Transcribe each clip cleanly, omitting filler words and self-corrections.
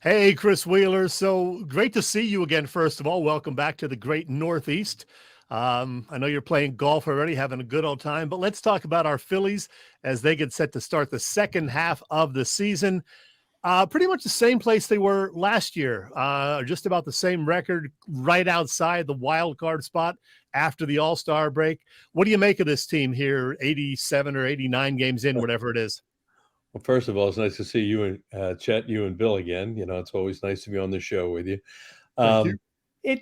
Hey, Chris Wheeler. So great to see you again, first of all. Welcome back to the great Northeast. I know you're playing golf already, having a good old time, but let's talk about our Phillies as they get set to start the second half of the season. Pretty much the same place they were last year, just about the same record, right outside the wild card spot after the All-Star break. What do you make of this team here, 87 or 89 games in, whatever it is? Well, first of all, it's nice to see you and Chet, you and Bill again. It's always nice to be on the show with you. Thank you. Um, it,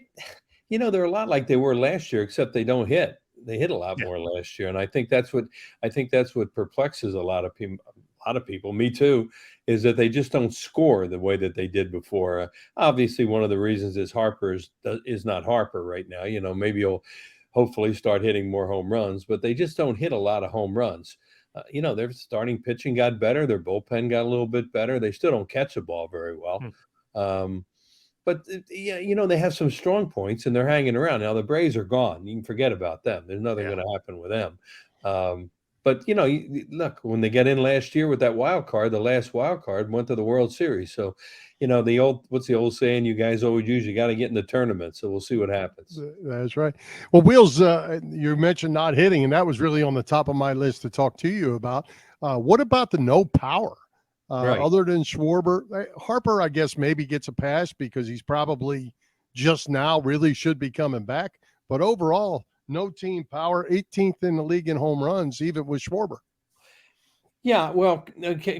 they're a lot like they were last year, except they don't hit. They hit a lot Yeah. more last year, and I think that's what perplexes a lot of people. A lot of people, me too, is that they just don't score the way that they did before. Obviously, one of the reasons is Harper is not Harper right now. Maybe he'll hopefully start hitting more home runs, but they just don't hit a lot of home runs. Their starting pitching got better. Their bullpen got a little bit better. They still don't catch the ball very well. Hmm. Um, but yeah, they have some strong points and they're hanging around. Now the Braves are gone. You can forget about them. There's nothing Yeah. going to happen with them. But look, when they get in last year with that wild card, the last wild card went to the World Series. So, what's the old saying you guys always use? You got to get in the tournament. So we'll see what happens. That's right. Well, Wheels, you mentioned not hitting, and that was really on the top of my list to talk to you about. What about the no power? Right. Other than Schwarber, Harper, I guess maybe gets a pass because he's probably just now really should be coming back. But overall, no team power, 18th in the league in home runs, even with Schwarber. Yeah, well,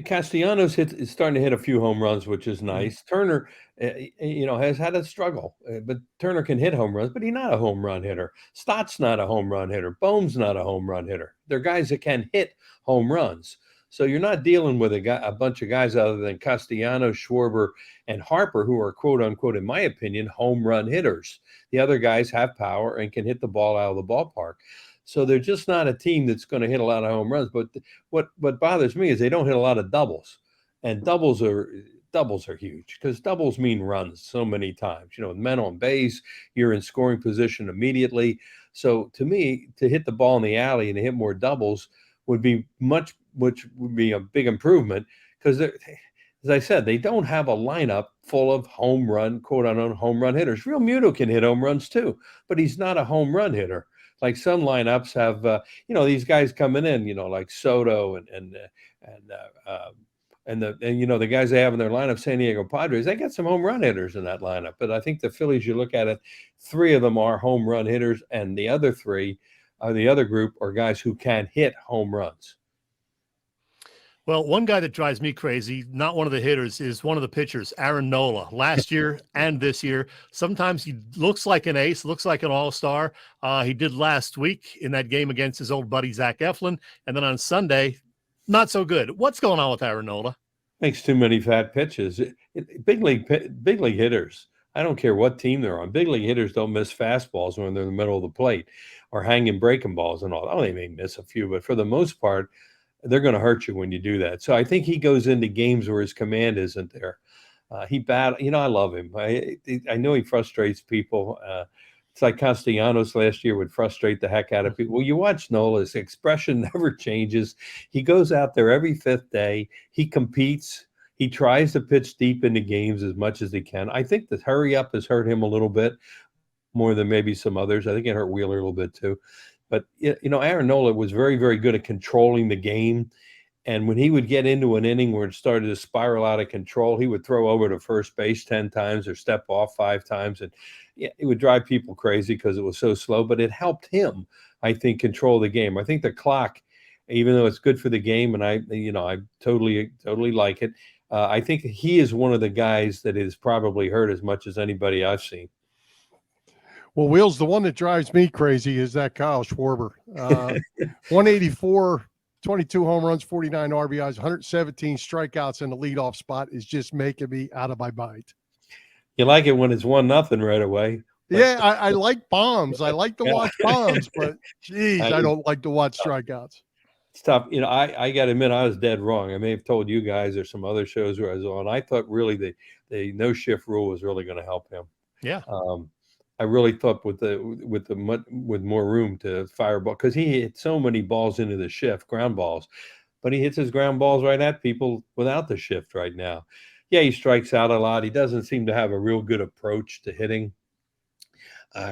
Castellanos is starting to hit a few home runs, which is Mhm. nice. Turner, has had a struggle, but Turner can hit home runs, but he's not a home run hitter. Stott's not a home run hitter. Bohm's not a home run hitter. They're guys that can hit home runs. So you're not dealing with a bunch of guys other than Castellanos, Schwarber, and Harper, who are quote unquote, in my opinion, home run hitters. The other guys have power and can hit the ball out of the ballpark. So they're just not a team that's going to hit a lot of home runs. But what bothers me is they don't hit a lot of doubles, and doubles are huge because doubles mean runs so many times. With men on base, you're in scoring position immediately. So to me, to hit the ball in the alley and to hit more doubles would be which would be a big improvement because as I said, they don't have a lineup full of home run, quote unquote, home run hitters. Real Muto can hit home runs too, but he's not a home run hitter. Like some lineups have, these guys coming in, like Soto and the guys they have in their lineup, San Diego Padres, they got some home run hitters in that lineup. But I think the Phillies, you look at it, three of them are home run hitters, and the other three, the other group, are guys who can hit home runs. Well, one guy that drives me crazy, not one of the hitters, is one of the pitchers, Aaron Nola, last year and this year. Sometimes he looks like an ace, looks like an all-star. He did last week in that game against his old buddy, Zach Eflin. And then on Sunday, not so good. What's going on with Aaron Nola? Makes too many fat pitches. Big league hitters. I don't care what team they're on. Big league hitters don't miss fastballs when they're in the middle of the plate or hanging breaking balls and all. Oh, they may miss a few, but for the most part, they're going to hurt you when you do that. So I think he goes into games where his command isn't there. He battle. I love him. I know he frustrates people. It's like Castellanos last year would frustrate the heck out of people. Well, you watch Nola's expression never changes. He goes out there every fifth day. He competes. He tries to pitch deep into games as much as he can. I think the hurry up has hurt him a little bit more than maybe some others. I think it hurt Wheeler a little bit too. But Aaron Nola was very, very good at controlling the game. And when he would get into an inning where it started to spiral out of control, he would throw over to first base 10 times or step off 5 times. And yeah, it would drive people crazy because it was so slow, but it helped him, I think, control the game. I think the clock, even though it's good for the game, and I totally, totally like it. I think he is one of the guys that is probably hurt as much as anybody I've seen. Well, Wheels, the one that drives me crazy is that Kyle Schwarber. 184, 22 home runs, 49 RBIs, 117 strikeouts in the leadoff spot is just making me out of my mind. You like it when it's 1-0 right away. Yeah, I like bombs. I like to watch bombs, but geez, I don't like to watch strikeouts. It's tough. I got to admit, I was dead wrong. I may have told you guys or some other shows where I was on. I thought really the no shift rule was really going to help him. Yeah. I really thought with more room to fire ball because he hit so many balls into the shift, ground balls, but he hits his ground balls right at people without the shift right now. Yeah, he strikes out a lot. He doesn't seem to have a real good approach to hitting.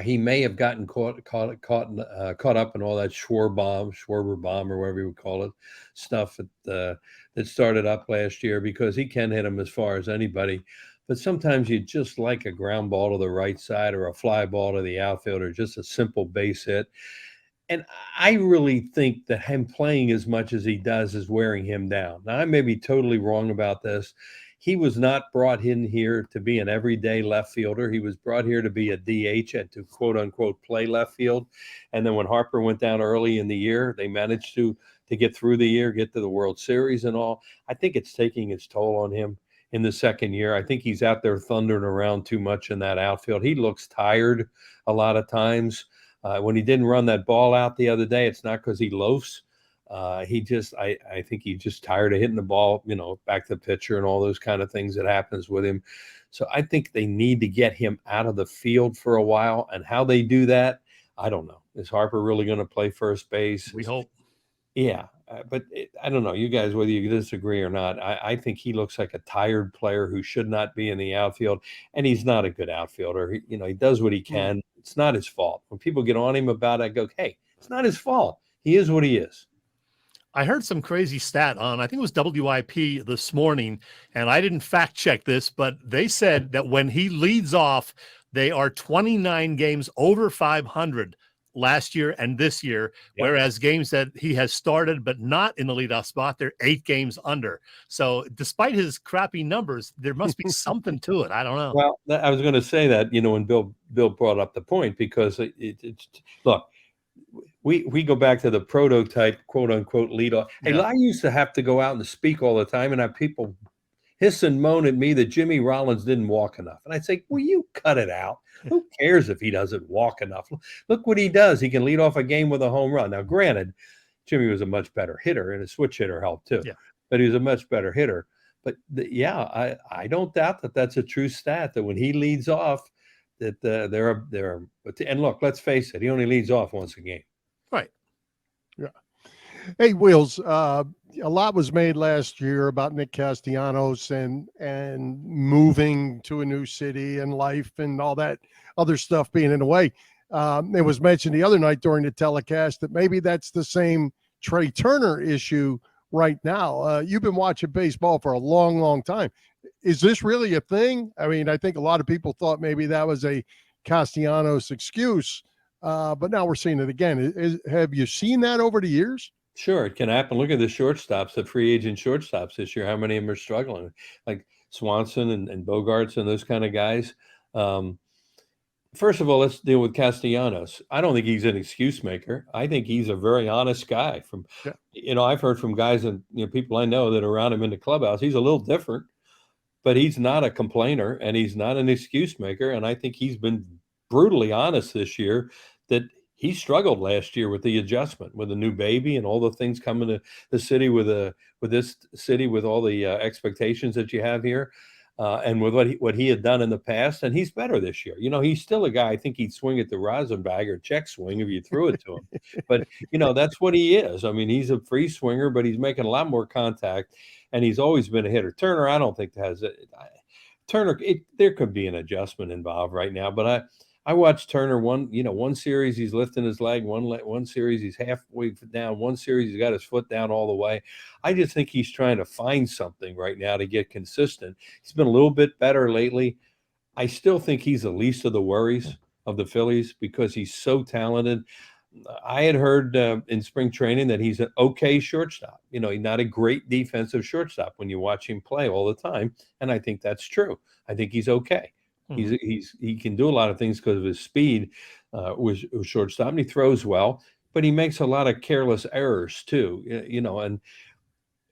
He may have gotten caught up in all that Schwarber bomb, or whatever you would call it, stuff that started up last year, because he can hit him as far as anybody. But sometimes you just like a ground ball to the right side, or a fly ball to the outfield, or just a simple base hit. And I really think that him playing as much as he does is wearing him down. Now, I may be totally wrong about this. He was not brought in here to be an everyday left fielder. He was brought here to be a DH and to quote unquote play left field. And then when Harper went down early in the year, they managed to get through the year, get to the World Series and all. I think it's taking its toll on him in the second year. I think he's out there thundering around too much in that outfield. He looks tired a lot of times. When he didn't run that ball out the other day, it's not because he loafs. I think he's just tired of hitting the ball, back to the pitcher and all those kind of things that happens with him. So I think they need to get him out of the field for a while. And how they do that, I don't know. Is Harper really going to play first base? We hope. Yeah. But I don't know, you guys, whether you disagree or not, I think he looks like a tired player who should not be in the outfield. And he's not a good outfielder. He does what he can. It's not his fault. When people get on him about it, I go, hey, it's not his fault. He is what he is. I heard some crazy stat on, I think it was WIP this morning, and I didn't fact check this, but they said that when he leads off, they are 29 games over 500 last year and this year, whereas games that he has started but not in the leadoff spot, they're 8 games under. So despite his crappy numbers, there must be something to it. I don't know. Well, I was going to say that, when Bill brought up the point, because it's look, we go back to the prototype, quote unquote, leadoff. Hey, I used to have to go out and speak all the time and have people hiss and moan at me that Jimmy Rollins didn't walk enough. And I'd say, will you cut it out? Who cares if he doesn't walk enough? Look what he does. He can lead off a game with a home run. Now, granted, Jimmy was a much better hitter, and a switch hitter helped too. Yeah. But he was a much better hitter. But I don't doubt that that's a true stat, that when he leads off, that there are. And look, let's face it, he only leads off once a game. Right. Yeah. Hey, Wheels, a lot was made last year about Nick Castellanos and moving to a new city and life and all that other stuff being in the way. It was mentioned the other night during the telecast that maybe that's the same Trey Turner issue right now. You've been watching baseball for a long, long time. Is this really a thing? I mean, I think a lot of people thought maybe that was a Castellanos excuse, but now we're seeing it again. Have you seen that over the years? Sure, it can happen. Look at the shortstops, the free agent shortstops this year. How many of them are struggling? Like Swanson and Bogarts and those kind of guys. First of all, let's deal with Castellanos. I don't think he's an excuse maker. I think he's a very honest guy. I've heard from guys and people I know that are around him in the clubhouse. He's a little different, but he's not a complainer and he's not an excuse maker. And I think he's been brutally honest this year that he struggled last year with the adjustment, with a new baby and all the things coming to the city with this city, with all the expectations that you have here, and with what he had done in the past. And he's better this year. He's still a guy. I think he'd swing at the Rosenbag or check swing if you threw it to him. But that's what he is. I mean, he's a free swinger, but he's making a lot more contact, and he's always been a hitter. Turner, I don't think has it. Turner, there could be an adjustment involved right now, but I watched Turner one series he's lifting his leg, one series he's halfway down, one series he's got his foot down all the way. I just think he's trying to find something right now to get consistent. He's been a little bit better lately. I still think he's the least of the worries of the Phillies because he's so talented. I had heard in spring training that he's an okay shortstop. He's not a great defensive shortstop when you watch him play all the time, and I think that's true. I think he's okay. He can do a lot of things because of his speed with shortstop, and he throws well, but he makes a lot of careless errors too. And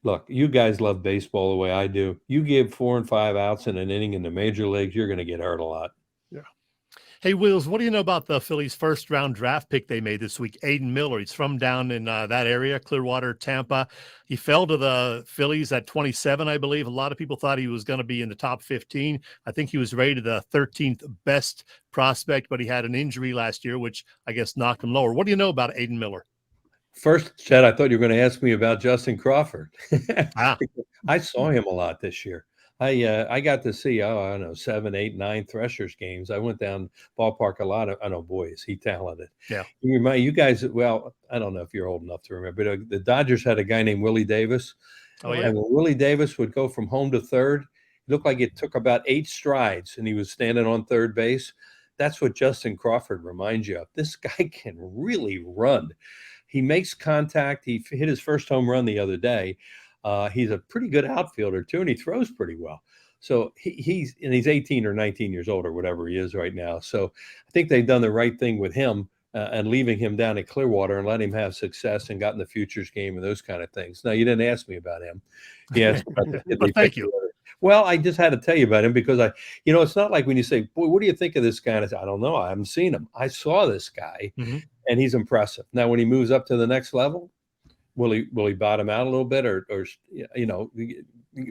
look, you guys love baseball the way I do. You give 4 and 5 outs in an inning in the major leagues, you're going to get hurt a lot. Yeah. Hey, Wheels, what do you know about the Phillies' first-round draft pick they made this week, Aiden Miller? He's from down in that area, Clearwater, Tampa. He fell to the Phillies at 27, I believe. A lot of people thought he was going to be in the top 15. I think he was rated the 13th best prospect, but he had an injury last year, which I guess knocked him lower. What do you know about Aiden Miller? First, Chad, I thought you were going to ask me about Justin Crawford. I saw him a lot this year. I got to see, I don't know, 7, 8, 9 Threshers games. I went down ballpark a lot. I know, boy, is he talented. Yeah. You guys, well, I don't know if you're old enough to remember, but the Dodgers had a guy named Willie Davis. Oh, yeah. And when Willie Davis would go from home to third, it looked like it took about 8 strides and he was standing on third base. That's what Justin Crawford reminds you of. This guy can really run. He makes contact. He hit his first home run the other day. He's a pretty good outfielder too, and he throws pretty well. So he's 18 or 19 years old or whatever he is right now. So I think they've done the right thing with him and leaving him down at Clearwater and let him have success and got in the futures game and those kind of things. Now, you didn't ask me about him. You asked about the kid But thank you. Well, I just had to tell you about him because it's not like when you say, boy, what do you think of this guy? And I say, I don't know. I haven't seen him. I saw this guy and he's impressive. Now, when he moves up to the next level, will he bottom out a little bit or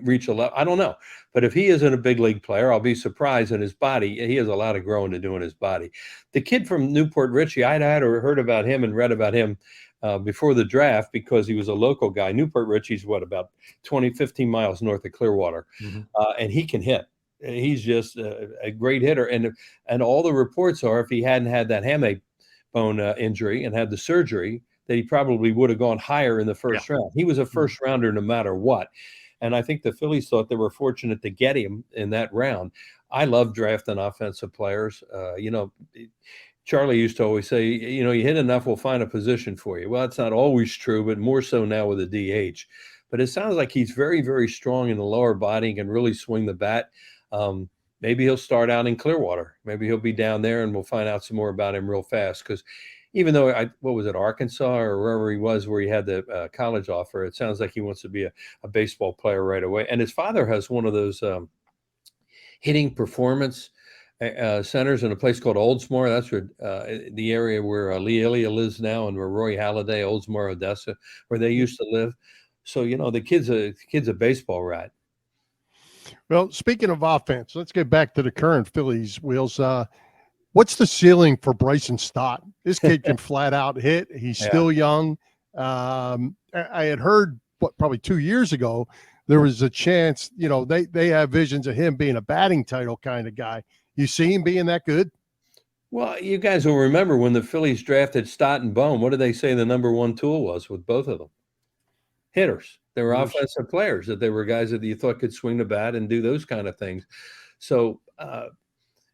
reach a level? I don't know. But if he isn't a big league player, I'll be surprised. In his body, he has a lot of growing to do in his body. The kid from Newport Richie, I'd had or heard about him and read about him before the draft because he was a local guy. Newport Richie's about 15 miles north of Clearwater, and he can hit. He's just a great hitter. And all the reports are if he hadn't had that hamate bone injury and had the surgery, that he probably would have gone higher in the first round. He was a first rounder no matter what. And I think the Phillies thought they were fortunate to get him in that round. I love drafting offensive players. Charlie used to always say, you hit enough, we'll find a position for you. Well, it's not always true, but more so now with the DH. But it sounds like he's very, very strong in the lower body and can really swing the bat. Maybe he'll start out in Clearwater. Maybe he'll be down there, and we'll find out some more about him real fast because even though what was it, Arkansas or wherever he was where he had the college offer, it sounds like he wants to be a baseball player right away. And his father has one of those hitting performance centers in a place called Oldsmore. That's where the area where Lee Illia lives now and where Roy Halladay, Oldsmore, Odessa, where they used to live. So, the kid's a baseball rat. Well, speaking of offense, let's get back to the current Phillies, Wheels. What's the ceiling for Bryson Stott? This kid can flat out hit. He's still young. I had heard probably 2 years ago, there was a chance, they have visions of him being a batting title kind of guy. You see him being that good? Well, you guys will remember when the Phillies drafted Stott and Bohm, what did they say the number one tool was with both of them? Hitters. They were offensive players, that they were guys that you thought could swing the bat and do those kind of things. So,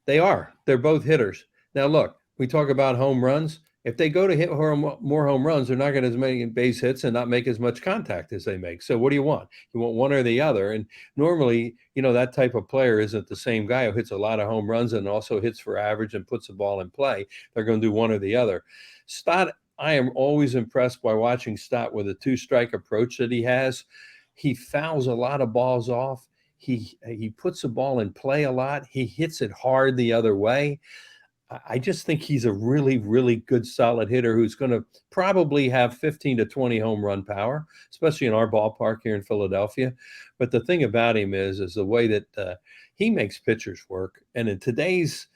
they're both hitters. Now, look, we talk about home runs. If they go to hit more home runs, they're not going to as many base hits and not make as much contact as they make. So what do you want? You want one or the other. And normally, that type of player isn't the same guy who hits a lot of home runs and also hits for average and puts the ball in play. They're going to do one or the other. Stott, I am always impressed by watching Stott with a 2-strike approach that he has. He fouls a lot of balls off. He puts the ball in play a lot. He hits it hard the other way. I just think he's a really, really good, solid hitter who's going to probably have 15 to 20 home run power, especially in our ballpark here in Philadelphia. But the thing about him is the way that he makes pitchers work. And in today's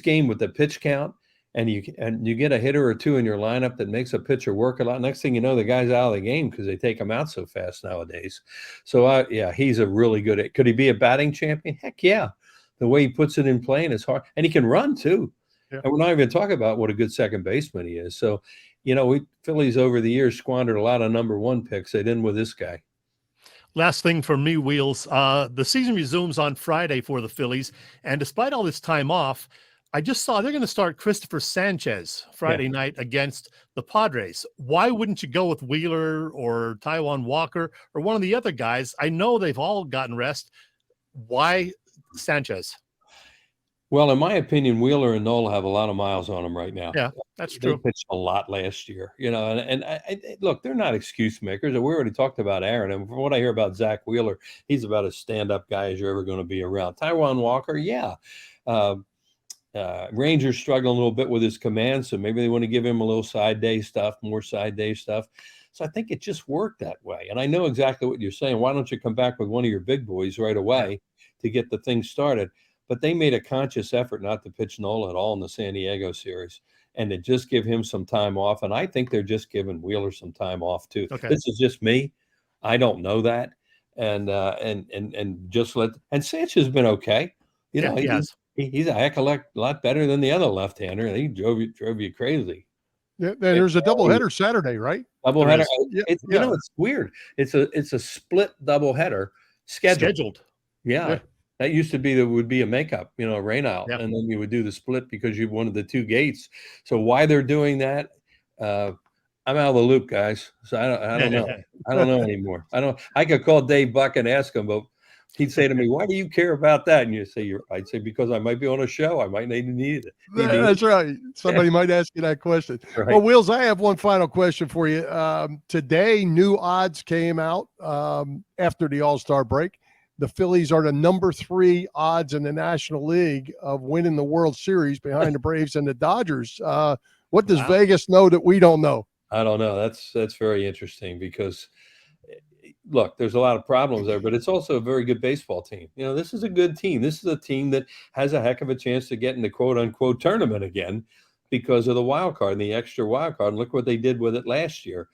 game with the pitch count, and you get a hitter or two in your lineup that makes a pitcher work a lot. Next thing you know, the guy's out of the game because they take him out so fast nowadays. So, he's a really good – could he be a batting champion? Heck, yeah. The way he puts it in play and it's hard. And he can run, too. Yeah. And we're not even talking about what a good second baseman he is. So, Phillies over the years squandered a lot of number one picks. They didn't with this guy. Last thing for me, Wheels. The season resumes on Friday for the Phillies. And despite all this time off, I just saw they're going to start Christopher Sanchez Friday night against the Padres. Why wouldn't you go with Wheeler or Taijuan Walker or one of the other guys? I know they've all gotten rest. Why Sanchez? Well, in my opinion, Wheeler and Nola have a lot of miles on them right now. Yeah, that's true. They pitched a lot last year, and look, they're not excuse makers. We already talked about Aaron, and from what I hear about Zach Wheeler, he's about as stand-up guy as you're ever going to be around. Taijuan Walker, Rangers struggling a little bit with his command, so maybe they want to give him a little more side day stuff. So I think it just worked that way. And I know exactly what you're saying. Why don't you come back with one of your big boys right away to get the thing started? But they made a conscious effort not to pitch Nola at all in the San Diego series and to just give him some time off. And I think they're just giving Wheeler some time off too. Okay. This is just me. I don't know that. and just let. And Sanchez has been okay. You know, he has. he's a heck of a lot better than the other left-hander, and he drove you crazy. Yeah, there's a doubleheader Saturday, right? Doubleheader. Yeah, You know, it's weird. It's a split doubleheader scheduled. Yeah. That used to be would be a makeup, you know, a rain out, and then you would do the split because you wanted the two gates. So why they're doing that, I'm out of the loop, guys. So I don't know. I don't know anymore. I could call Dave Buck and ask him, but he'd say to me, "Why do you care about that?" And I'd say because I might be on a show. I might need it. That's right. Somebody might ask you that question. Right. Well, Wheels, I have one final question for you. Today, new odds came out after the All-Star break. The Phillies are the number 3 odds in the National League of winning the World Series behind the Braves and the Dodgers. What does Vegas know that we don't know? I don't know. That's very interesting because, look, there's a lot of problems there, but it's also a very good baseball team. You know, this is a good team. This is a team that has a heck of a chance to get in the quote-unquote tournament again because of the wild card and the extra wild card. And look what they did with it last year.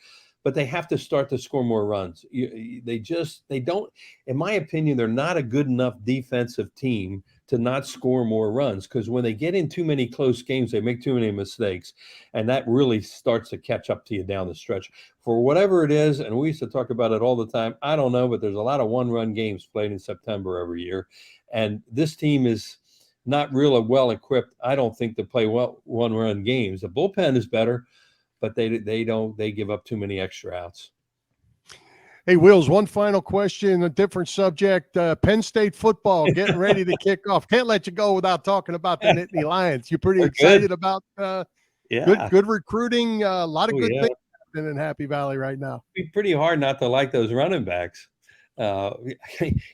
But they have to start to score more runs. They don't, in my opinion, they're not a good enough defensive team to not score more runs, because when they get in too many close games, they make too many mistakes, and that really starts to catch up to you down the stretch. For whatever it is, and we used to talk about it all the time, I don't know, but there's a lot of one-run games played in September every year, and this team is not really well equipped, I don't think, to play one-run games. The bullpen is better, but they give up too many extra outs. Hey, Wills, one final question, a different subject. Penn State football getting ready to kick off. Can't let you go without talking about the Nittany Lions. You're pretty excited about good recruiting, a lot of good things happening in Happy Valley right now. It'd be pretty hard not to like those running backs. You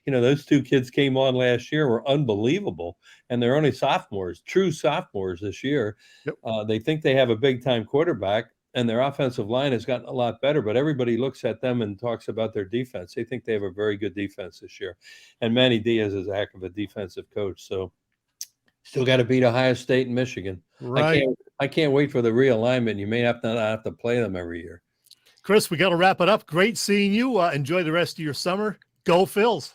know, those two kids came on last year, were unbelievable, and they're only sophomores, true sophomores this year. Yep. They think they have a big-time quarterback, and their offensive line has gotten a lot better, but everybody looks at them and talks about their defense. They think they have a very good defense this year, and Manny Diaz is a heck of a defensive coach, so still got to beat Ohio State and Michigan. Right. I can't wait for the realignment. You may not have to play them every year. Chris, we got to wrap it up. Great seeing you. Enjoy the rest of your summer. Go Phils.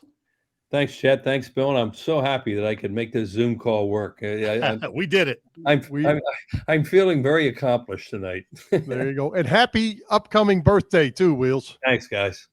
Thanks, Chet. Thanks, Bill. And I'm so happy that I could make this Zoom call work. We did it. I'm feeling very accomplished tonight. There you go. And happy upcoming birthday too, Wheels. Thanks, guys.